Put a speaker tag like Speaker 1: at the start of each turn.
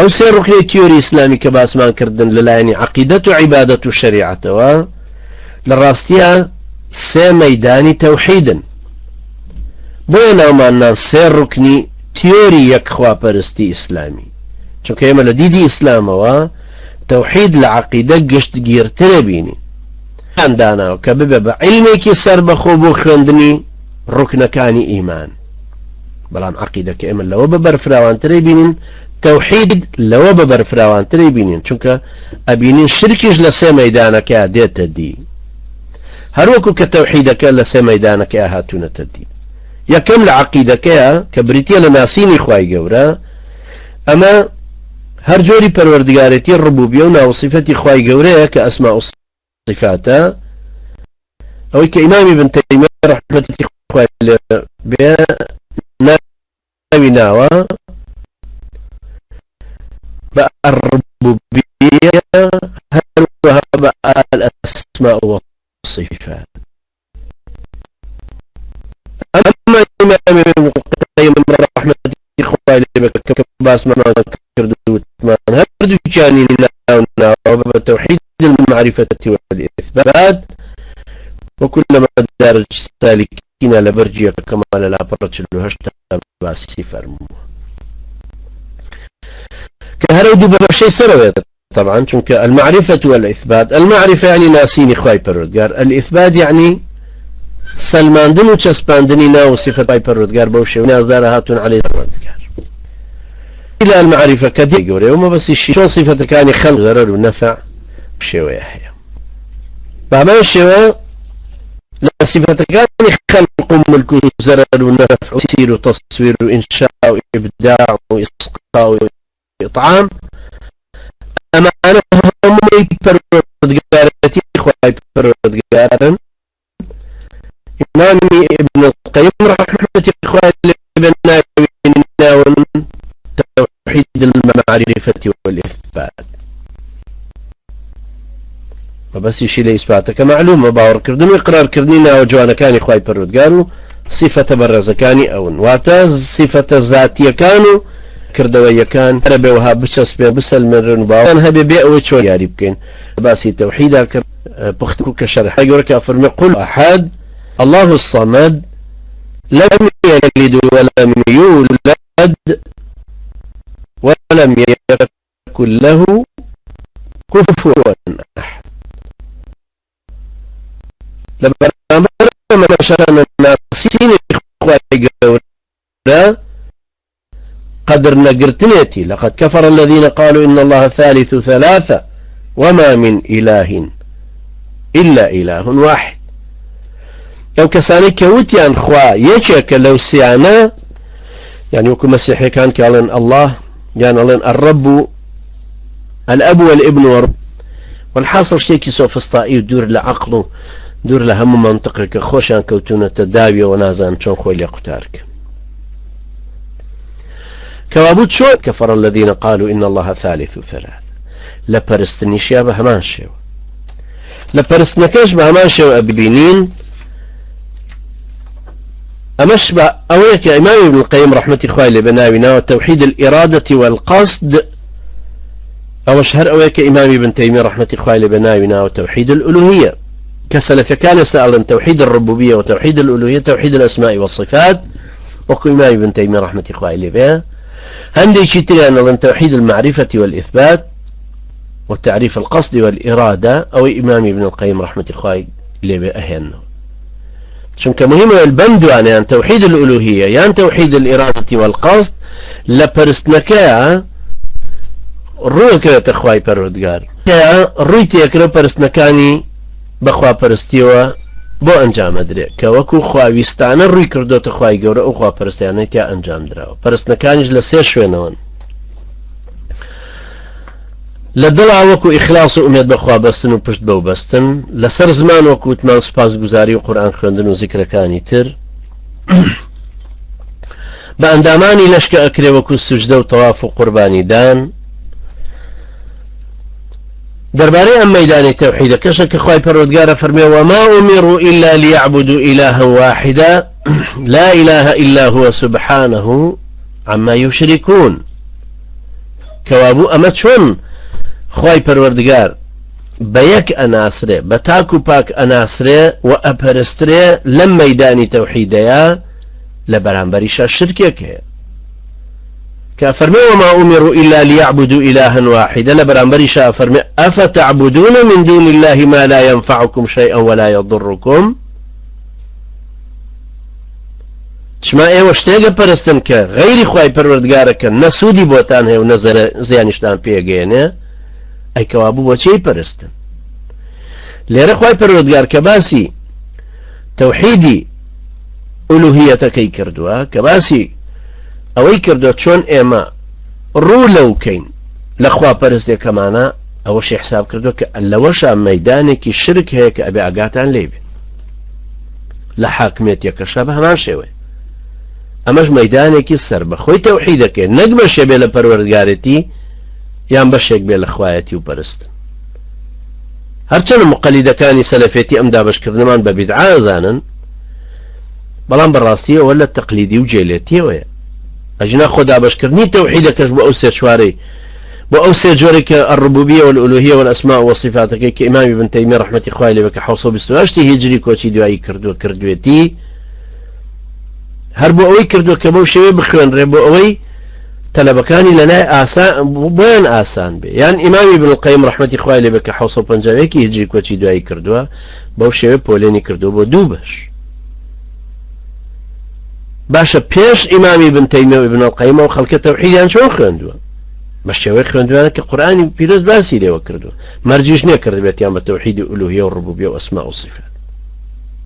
Speaker 1: او سير ركن تيوري اسلامي كباسمان كردن للايني عقيدة وعبادة الشريعة و للراستيا سي ميداني توحيدا بوينا معنا سير ركني تيوري يكخوا برستي اسلامي چون كيما لديدي اسلام و توحيد العقيدة قشت جيرتنا بيني عندنا وكبب بعلمك سر بخوبو خندني ركن كاني ايمان بلان عقيدة كيما لو ببر فراوان تريبينين توحيد لو ببر فراوان تريبينين چونك ابينين شركش لسي ميدانك يا ديت دي هروكو كتوحيدك لسي ميدانك يا هاتونا تدي يا كم لعقيدك يا كبريتيا لناسيني خواي قورا اما هر جوري پروردگارتي الربوبية وصفتي خواي قورا كأسماء صفاتا او كإمام ابن تيمية رحمة خواي بها ناوي بقى الربوبية هل وهب الأسماء والصفات أما إمام ابن القيم رحمة إخوائي لبك باس ما كردو تمان هردو جاني لنا وبتوحيد المعرفة والإثبات وكلما دارج سالكين لبرجي كما لا برج له هشتا باسي فرمو كهرودو بشيء سروي طبعا چونك المعرفة والإثبات المعرفة يعني ناسيني خواي پروردگار الإثبات يعني سلماندن و چسپاندني ناو صفة خواي پروردگار بوشي ونازدار هاتون عليه پروردگار إلى المعرفة كدي قوري وما بس شون صفة كان خلق ضرر ونفع بشيوه يحيى بعمل الشيوه لا صفة كان خلق ملك وزرر ونفع وسير وتصوير وإنشاء وإبداع وإسقاء وإطعام أما أنا هم يبردقارتي خواهي بردقارا إمامي ابن القيم رحمة إخواني لبناوين توحيد المعرفة والإثبات وبس يشي لإثباتك كمعلومة باور كردن وإقرار كردنينا وجوانا كان إخواني بردقارو صفة برز كاني أو واتا صفة ذاتية كانوا كردوية كان ربي وها بسس بسل من رنبا كان هبي بيئوي شو ياري بكين باسي توحيدا بختكو كشرح يقولك أفرمي قل أحد الله الصمد لم يلد ولم يولد ولم يكن له كفوا أحد لما شرنا الناسين إخوائي قولا قدر نقرتنيتي لقد كفر الذين قالوا إن الله ثالث ثلاثة وما من إله إلا إله واحد أو كساني كوتيان خوا يشك لو سيانا يعني وكو مسيحي كان قالن الله يعني الرب الأب والابن والرب والحاصل شيء سوف استطيع دور لعقله دور لهم منطقك خوشان كوتونة تداوية ونازان شون خوي ليقتارك كوابوت شو كفر الذين قالوا إن الله ثالث ثلاث لبرستنيشيا بهمان شو لبرستنكش بهمان شو أبينين أمش أويك يا إمام ابن القيم رحمة إخوائي لبناوينا وتوحيد الإرادة والقصد أو شهر أويك إمام ابن تيمية رحمة إخوائي لبناوينا وتوحيد الألوهية كسلف كان يسأل توحيد الربوبية وتوحيد الألوهية توحيد الأسماء والصفات وكو إمام ابن تيمية رحمة إخوائي لبناوينا عندي شيء أن توحيد المعرفة والإثبات والتعريف القصد والإرادة أو إمام ابن القيم رحمة إخوائي لبناوينا چونك مهمة البند يعني توحيد الألوهية يعني توحيد الإرادة والقصد لبرستنكا روح كرت أخواي پروردگار روح تيكرو برستنكاني بخوا پرستيوه بو انجام دري كوكو خواويستانه روي كردوت خواي گورا او خوا پرستيانه تيا انجام دراو پرستنكانيج لسير شوينون لدلا وكو إخلاص وأميد بخوا بستن وپشت بو بستن لسر زمان وكو تمان سپاس گزاري وقرآن خوندن وذكر كاني تر بانداماني لشك أكري وكو سجده وطواف وقرباني دان درباري أم ميدان توحيد كشك خواي پروردگار فرمي وما أمروا إلا ليعبدوا إلها واحدا لا إله إلا هو سبحانه عما يشركون كوابو أما چون خواي پروردگار بيك أناسره بتاكو باك أناسره وأبرستره لم ميداني توحيديا لبرانبريشا الشركيك كفرمي وما أمروا إلا ليعبدوا إلها واحدا لبرانبريشا فرمي أفتعبدون من دون الله ما لا ينفعكم شيئا ولا يضركم شما ايوه شتيگه پرستن که غيري خواهي پروردگاره که نسودي بوتان هي و نظر زيانشتان پیگينه اي كوابو بوچه پرستن ليره خواهي پروردگار كباسي توحيدي ألوهيتكي كردوا كباسي اوي كردوا چون ايما رو لو كين لخوا پرسته كمانا اوشي حساب كردوا كاللوشا ميدانكي شرك هيك ابي اقاتان ليبي لحاكميت يكشابه همان شوي امش ميدانكي سر بخوي توحيدك نقبش بلا پروردگارتي يان بشيك بلا خوایتي و پرستن هرچن مقلدكاني سلفيتي ام دابش كردمان ببدعا زانن بلان بالراستية ولا التقليدي وجيلتي ويا اجنا خدا باش كرني توحيدك بو اوسر شواري بو اوسر جورك الربوبية والالوهية والاسماء والصفات كامام ابن تيمية رحمة الله عليه بك حوصو بستواشتي هجري كوشي دعاي كردوتي هر بو اوي كردو كبو شوي بخوان ري بو اوي طلبكاني لنا آسان بوين آسان بي يعني امام ابن القيم رحمة الله عليه بك حوصو بنجاويكي هجري كوشي دعاي كردوها بو شوي بوليني كردو بو دوبش باشا بيش امام ابن تيمية وابن القيم وخلق التوحيد يعني شو خوندوا باش شوي خوندوا انا كقرآن بيروز باسي لي وكردوا مرجيش نكرد بيت يام التوحيد والالوهية والربوبية واسماء وصفات